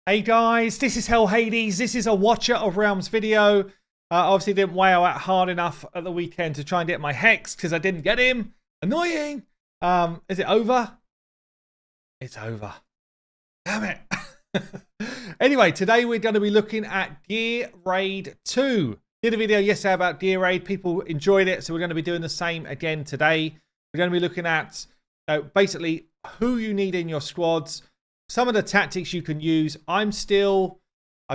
Hey guys, this is Hell Hades. This is a Watcher of Realms video. Obviously didn't whale out hard enough at the weekend to try and get my Hex because I didn't get him. Annoying. Is it over? It's over. Damn it. Anyway, today we're going to be looking at Gear Raid 2. Did a video yesterday about Gear Raid. People enjoyed it, so we're going to be doing the same again today. We're going to be looking at basically who you need in your squads, some of the tactics you can use. I'd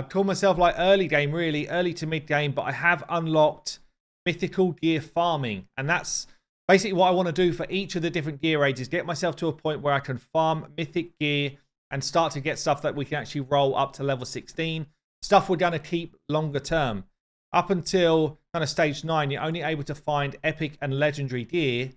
call myself like early game, really, early to mid game, but I have unlocked mythical gear farming. And that's basically what I want to do for each of the different gear raids, is get myself to a point where I can farm mythic gear and start to get stuff that we can actually roll up to level 16. Stuff we're going to keep longer term. Up until kind of stage 9, you're only able to find epic and legendary gear.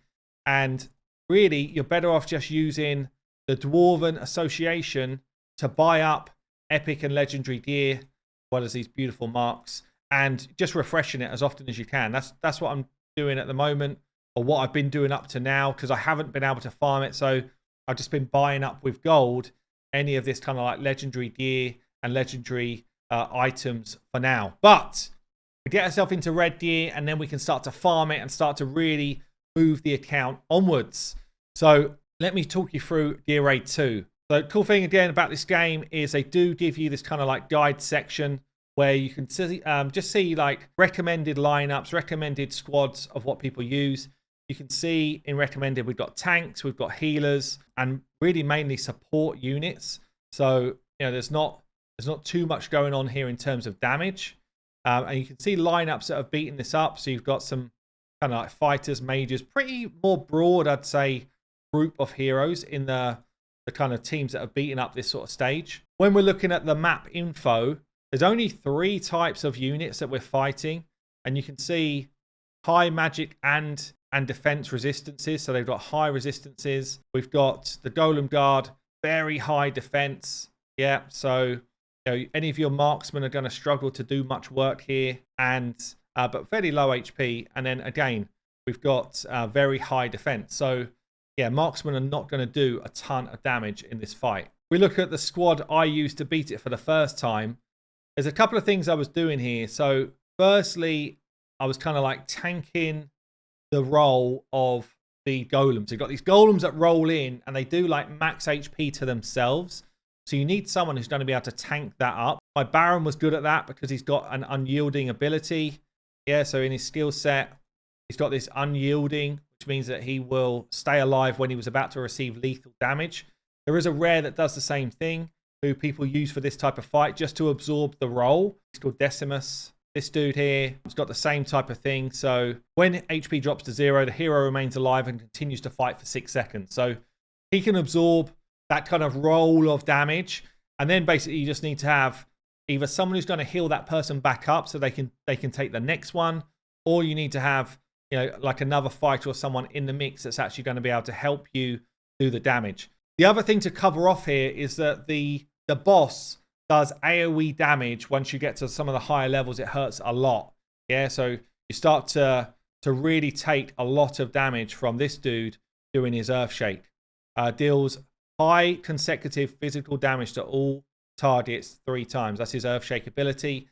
And really, you're better off just using the Dwarven Association to buy up epic and legendary gear, as well as these beautiful marks, and just refreshing it as often as you can. That's what I'm doing at the moment, or what I've been doing up to now, because I haven't been able to farm it. So I've just been buying up with gold any of this kind of like legendary gear and legendary items for now. But we get ourselves into red gear, and then we can start to farm it and start to really move the account onwards. So let me talk you through Gear Raid 2. So cool thing again about this game is they do give you this kind of like guide section where you can see, just see like recommended lineups, recommended squads of what people use. You can see in recommended we've got tanks, we've got healers, and really mainly support units. So you know there's not too much going on here in terms of damage, and you can see lineups that have beaten this up. So you've got some kind of like fighters, mages, pretty more broad, I'd say, group of heroes in the kind of teams that have beaten up this sort of stage. When we're looking at the map info, there's only 3 types of units that we're fighting, and you can see high magic and defense resistances. So they've got high resistances. We've got the Golem Guard, very high defense. Yeah, so you know, any of your marksmen are going to struggle to do much work here, and but fairly low HP. And then again, we've got very high defense. So yeah, marksmen are not going to do a ton of damage in this fight. We look at the squad I used to beat it for the first time. There's a couple of things I was doing here. So firstly, I was kind of like tanking the role of the golems. You've got these golems that roll in and they do like max HP to themselves. So you need someone who's going to be able to tank that up. My Baron was good at that because he's got an unyielding ability. Yeah, so in his skill set, he's got this unyielding, which means that he will stay alive when he was about to receive lethal damage. There is a rare that does the same thing, who people use for this type of fight, just to absorb the roll. It's called Decimus. This dude here has got the same type of thing. So when HP drops to 0, the hero remains alive and continues to fight for 6 seconds. So he can absorb that kind of roll of damage. And then basically you just need to have either someone who's going to heal that person back up so they can take the next one, or you need to have, you know, like another fighter or someone in the mix that's actually going to be able to help you do the damage. The other thing to cover off here is that the boss does AoE damage. Once you get to some of the higher levels, it hurts a lot. Yeah, so you start to really take a lot of damage from this dude doing his Earthshake. Deals high consecutive physical damage to all targets 3 times. That's his Earthshake ability.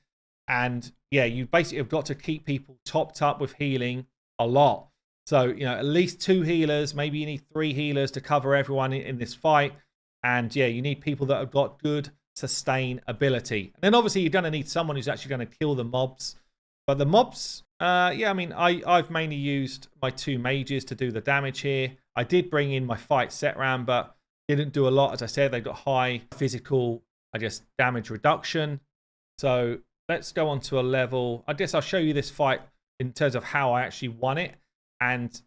And yeah, you basically have got to keep people topped up with healing a lot. So, you know, at least 2 healers, maybe you need 3 healers to cover everyone in this fight. And yeah, you need people that have got good sustain ability. And then obviously you're going to need someone who's actually going to kill the mobs. But the mobs, yeah, I mean, I've mainly used my 2 mages to do the damage here. I did bring in my fight set round, but didn't do a lot. As I said, they've got high physical, I guess, damage reduction. So let's go on to a level. I guess I'll show you this fight in terms of how I actually won it, and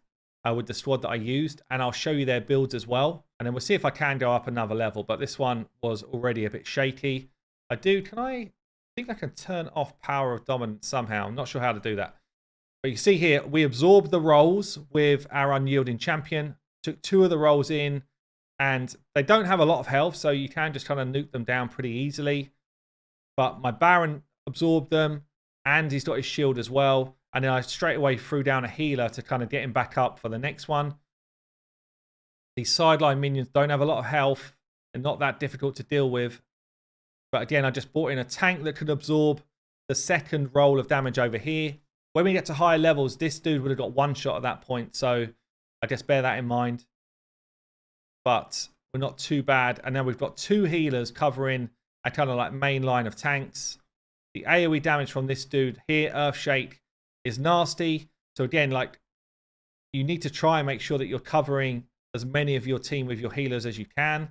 with the squad that I used, and I'll show you their builds as well, and then we'll see if I can go up another level. But this one was already a bit shaky. I think I can turn off Power of Dominance somehow. I'm not sure how to do that, but you see here we absorbed the rolls with our unyielding champion, took 2 of the rolls in, and they don't have a lot of health, so you can just kind of nuke them down pretty easily. But my Baron absorbed them, and he's got his shield as well. And then I straight away threw down a healer to kind of get him back up for the next one. These sideline minions don't have a lot of health and not that difficult to deal with. But again, I just brought in a tank that could absorb the second roll of damage over here. When we get to higher levels, this dude would have got one shot at that point. So I guess bear that in mind. But we're not too bad. And now we've got 2 healers covering a kind of like main line of tanks. The AoE damage from this dude here, Earthshake, is nasty. So again, like, you need to try and make sure that you're covering as many of your team with your healers as you can.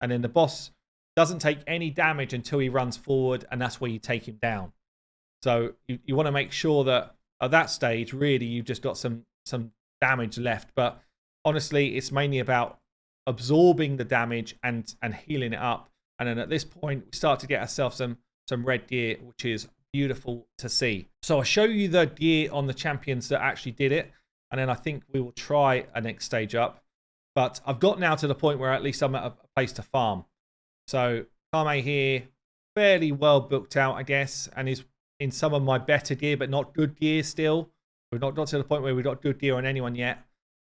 And then the boss doesn't take any damage until he runs forward, and that's where you take him down. So you want to make sure that at that stage, really, you've just got some damage left. But honestly, it's mainly about absorbing the damage and healing it up. And then at this point, we start to get ourselves some red gear, which is beautiful to see. So I'll show you the gear on the champions that actually did it. And then I think we will try a next stage up. But I've got now to the point where at least I'm at a place to farm. So Kame here, fairly well booked out, I guess, and is in some of my better gear, but not good gear still. We've not got to the point where we've got good gear on anyone yet.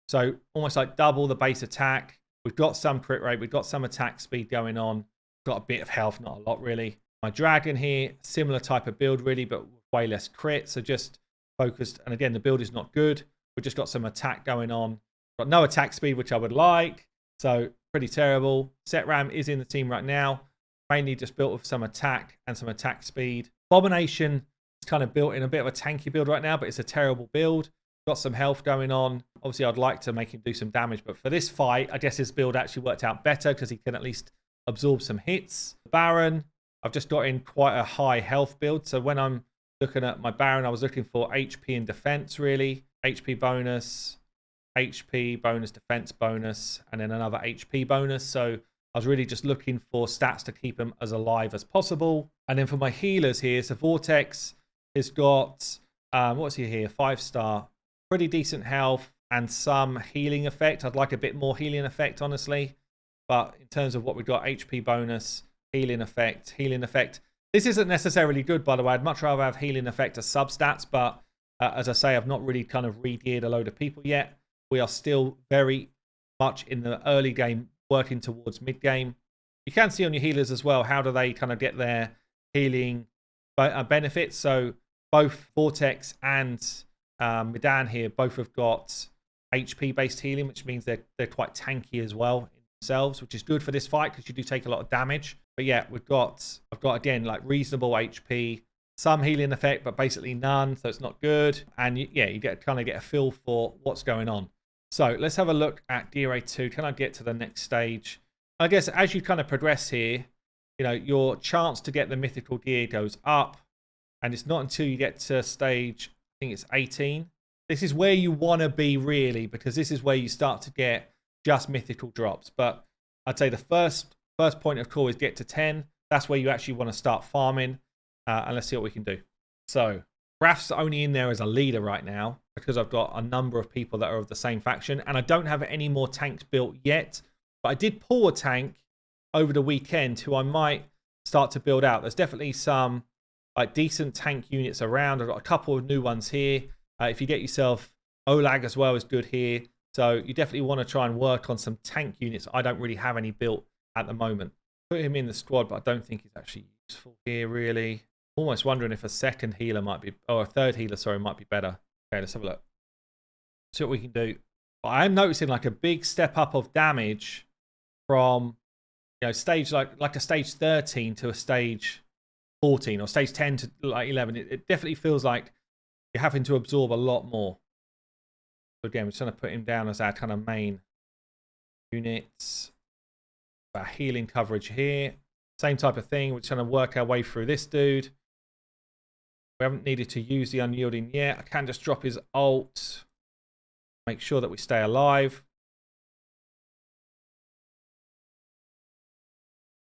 So almost like double the base attack. We've got some crit rate. We've got some attack speed going on. Got a bit of health, not a lot really. My dragon here, similar type of build really, but way less crit. So just focused. And again, the build is not good. We've just got some attack going on. Got no attack speed, which I would like. So pretty terrible. Set Ram is in the team right now. Mainly just built with some attack and some attack speed. Abomination is kind of built in a bit of a tanky build right now, but it's a terrible build. Got some health going on. Obviously, I'd like to make him do some damage, but for this fight, I guess his build actually worked out better because he can at least absorb some hits. Baron, I've just got in quite a high health build. So when I'm looking at my Baron, I was looking for HP and defense, really. HP bonus, defense bonus, and then another HP bonus. So I was really just looking for stats to keep him as alive as possible. And then for my healers here, so Vortex has got, what's he here? 5-star. Pretty decent health and some healing effect. I'd like a bit more healing effect, honestly. But in terms of what we've got, HP bonus, healing effect. This isn't necessarily good, by the way. I'd much rather have healing effect as substats, but as I say, I've not really kind of re-geared a load of people yet. We are still very much in the early game, working towards mid-game. You can see on your healers as well, how do they kind of get their healing benefits. So both Vortex and Midan here both have got HP-based healing, which means they're quite tanky as well in themselves, which is good for this fight because you do take a lot of damage. But yeah, I've got again like reasonable HP, some healing effect, but basically none, so it's not good. And you kind of get a feel for what's going on. So let's have a look at Gear 2. Can I get to the next stage? I guess as you kind of progress here, you know, your chance to get the mythical gear goes up. And it's not until you get to stage, I think it's 18. This is where you want to be really, because this is where you start to get just mythical drops. But I'd say the first point of call is get to 10. That's where you actually want to start farming. And let's see what we can do. So Raph's only in there as a leader right now because I've got a number of people that are of the same faction, and I don't have any more tanks built yet. But I did pull a tank over the weekend who I might start to build out. There's definitely some like decent tank units around. I've got a couple of new ones here. If you get yourself Olag as well is good here. So you definitely want to try and work on some tank units. I don't really have any built at the moment. Put him in the squad, but I don't think he's actually useful here really. Almost wondering if a second healer might be, or a third healer, sorry, might be better. Okay, let's have a look. See what we can do. But I'm noticing like a big step up of damage from, you know, stage like a stage 13 to a stage 14 or stage 10 to like 11. It definitely feels like you're having to absorb a lot more. So again, we're just going to put him down as our kind of main units. Our healing coverage here. Same type of thing. We're trying to work our way through this dude. We haven't needed to use the unyielding yet. I can just drop his ult. Make sure that we stay alive.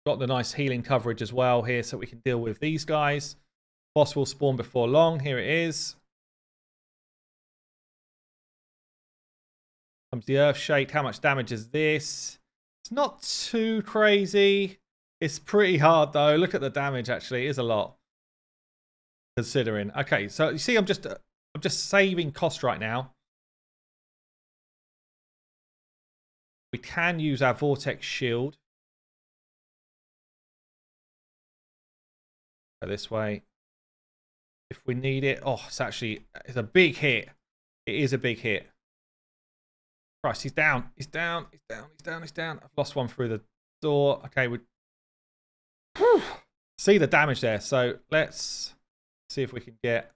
Got the nice healing coverage as well here so we can deal with these guys. Boss will spawn before long. Here it is. Comes the Earthshake. How much damage is this? It's not too crazy. It's pretty hard though. Look at the damage actually. It is a lot. Considering. Okay, so you see I'm just saving cost right now. We, We can use our Vortex Shield. Go this way. If we need it. Oh, it's a big hit. It is a big hit. Christ, he's down. He's down. He's down. He's down. He's down. I've lost one through the door. Okay, we see the damage there. So let's see if we can get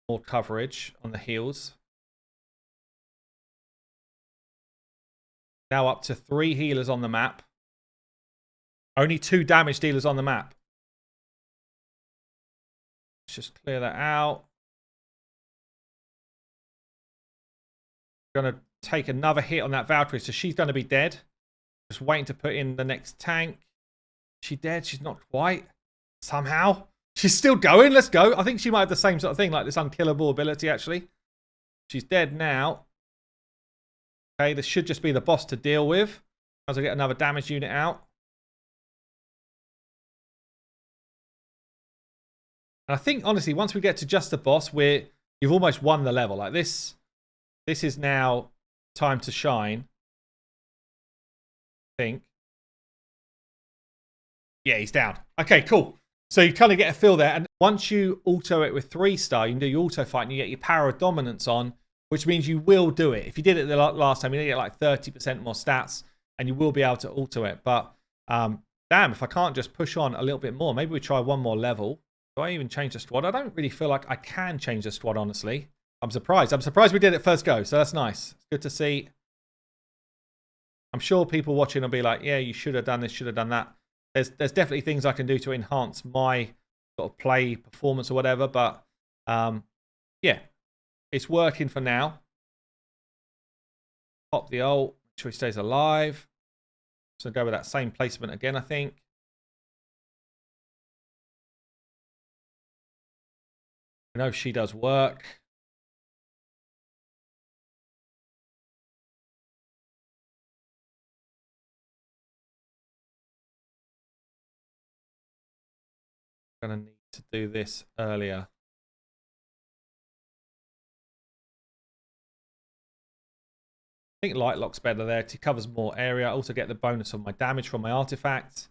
more coverage on the heals. Now up to 3 healers on the map. Only 2 damage dealers on the map. Let's just clear that out. Going to take another hit on that Valkyrie, so she's going to be dead. Just waiting to put in the next tank. Is she dead? She's not quite. Somehow. She's still going. Let's go. I think she might have the same sort of thing, like this unkillable ability, actually. She's dead now. Okay, this should just be the boss to deal with. As I get another damage unit out. And I think, honestly, once we get to just the boss, you've almost won the level. Like this is now time to shine. I think. Yeah, he's down. Okay, cool. So you kind of get a feel there. And once you auto it with 3-star, you can do your auto fight and you get your power of dominance on, which means you will do it. If you did it the last time, you get like 30% more stats and you will be able to auto it. But damn, if I can't just push on a little bit more, maybe we try one more level. Do I even change the squad? I don't really feel like I can change the squad, honestly. I'm surprised. I'm surprised we did it first go, so that's nice. It's good to see. I'm sure people watching will be like, yeah, you should have done this, should have done that. There's definitely things I can do to enhance my sort of play performance or whatever, but yeah, it's working for now. Pop the ult, make sure he stays alive. So go with that same placement again, I think. I know she does work. Gonna need to do this earlier. I think Light Lock's better there. It covers more area. I also get the bonus on my damage from my artifact.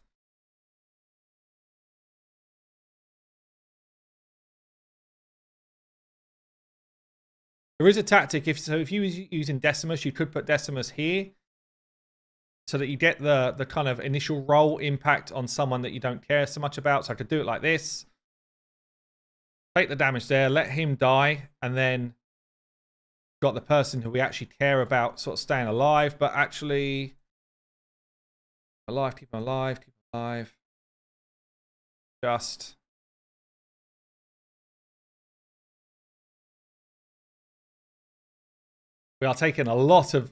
There is a tactic. If you were using Decimus, you could put Decimus here so that you get the kind of initial roll impact on someone that you don't care so much about. So I could do it like this. Take the damage there, let him die, and then got the person who we actually care about sort of staying alive, but actually alive, keep him alive, keep him alive. Just we are taking a lot of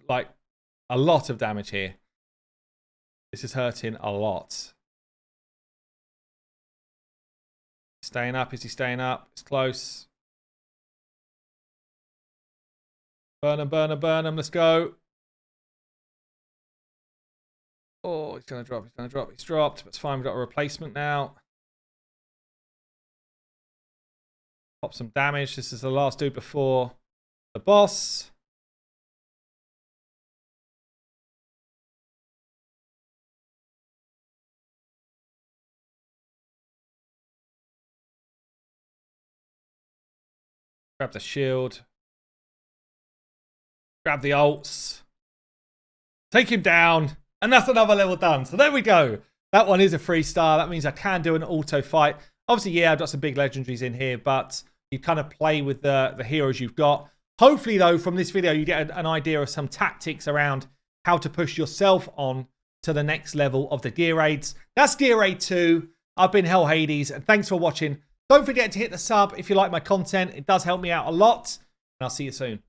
damage here. This is hurting a lot. Staying up, is he staying up? It's close. Burn him, burn him, burn him. Let's go. Oh, he's going to drop. He's going to drop. He's dropped. But it's fine. We've got a replacement now. Pop some damage. This is the last dude before the boss. Grab the shield. Grab the ults. Take him down. And that's another level done. So there we go. That one is a 3-star. That means I can do an auto fight. Obviously, yeah, I've got some big legendaries in here, but you kind of play with the heroes you've got. Hopefully, though, from this video, you get an idea of some tactics around how to push yourself on to the next level of the gear raids. That's Gear Raid 2. I've been Hell Hades, and thanks for watching. Don't forget to hit the sub if you like my content. It does help me out a lot, and I'll see you soon.